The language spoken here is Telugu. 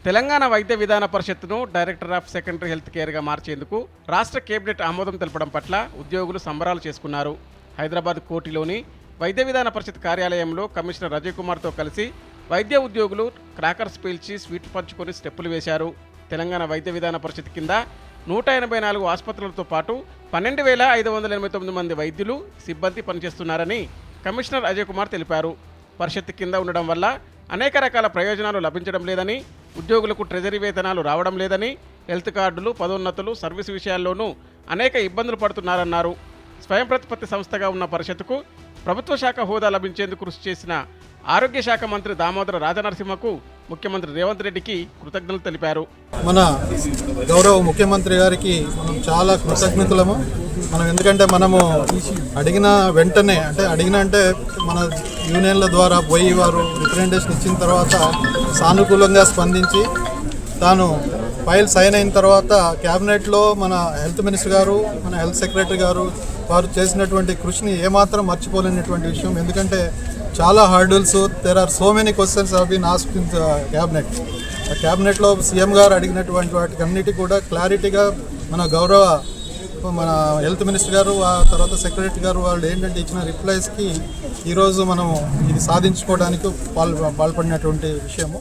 తెలంగాణ వైద్య విధాన పరిషత్తును డైరెక్టర్ ఆఫ్ సెకండరీ హెల్త్ కేర్గా మార్చేందుకు రాష్ట్ర కేబినెట్ ఆమోదం తెలపడం పట్ల ఉద్యోగులు సంబరాలు చేసుకున్నారు. హైదరాబాద్ కోటిలోని వైద్య విధాన పరిషత్ కార్యాలయంలో కమిషనర్ అజయ్ కుమార్తో కలిసి వైద్య ఉద్యోగులు క్రాకర్స్ పీల్చి స్వీట్ పంచుకొని స్టెప్పులు వేశారు. తెలంగాణ వైద్య విధాన పరిషత్ కింద 184 ఆసుపత్రులతో పాటు 12,589 మంది వైద్యులు సిబ్బంది పనిచేస్తున్నారని కమిషనర్ అజయ్ కుమార్ తెలిపారు. పరిషత్ కింద ఉండడం వల్ల అనేక రకాల ప్రయోజనాలు లభించడం లేదని, ఉద్యోగులకు ట్రెజరీ వేతనాలు రావడం లేదని, హెల్త్ కార్డులు, పదోన్నతులు, సర్వీసు విషయాల్లోనూ అనేక ఇబ్బందులు పడుతున్నారన్నారు. స్వయం ప్రతిపత్తి సంస్థగా ఉన్న పరిషత్తుకు ప్రభుత్వ శాఖ హోదా లభించేందుకు కృషి చేసిన ఆరోగ్య శాఖ మంత్రి దామోదర రాజనరసింహకు ముఖ్యమంత్రి రేవంత్ రెడ్డికి కృతజ్ఞతలు తెలిపారు. మన గౌరవ ముఖ్యమంత్రి గారికి మనం చాలా కృతజ్ఞతలము. ఎందుకంటే మనము అడిగిన వెంటనే అంటే మన యూనియన్ల ద్వారా పోయి వారు రిప్రజెంటేషన్ ఇచ్చిన తర్వాత సానుకూలంగా స్పందించి తాను ఫైల్ సైన్ అయిన తర్వాత క్యాబినెట్లో మన హెల్త్ మినిస్టర్ గారు, మన హెల్త్ సెక్రటరీ గారు వారు చేసినటువంటి కృషిని ఏమాత్రం మర్చిపోలేనటువంటి విషయం. ఎందుకంటే చాలా hurdles, there are so many questions have been asked in cabinet. క్యాబినెట్లో సీఎం గారు అడిగినటువంటి వాటికి అన్నిటి కూడా క్లారిటీగా మన హెల్త్ మినిస్టర్ గారు, ఆ తర్వాత సెక్రటరీ గారు వాళ్ళు ఏంటంటే ఇచ్చిన రిప్లైస్కి ఈరోజు మనం ఇది సాధించుకోవడానికి పాల్పడినటువంటి విషయము.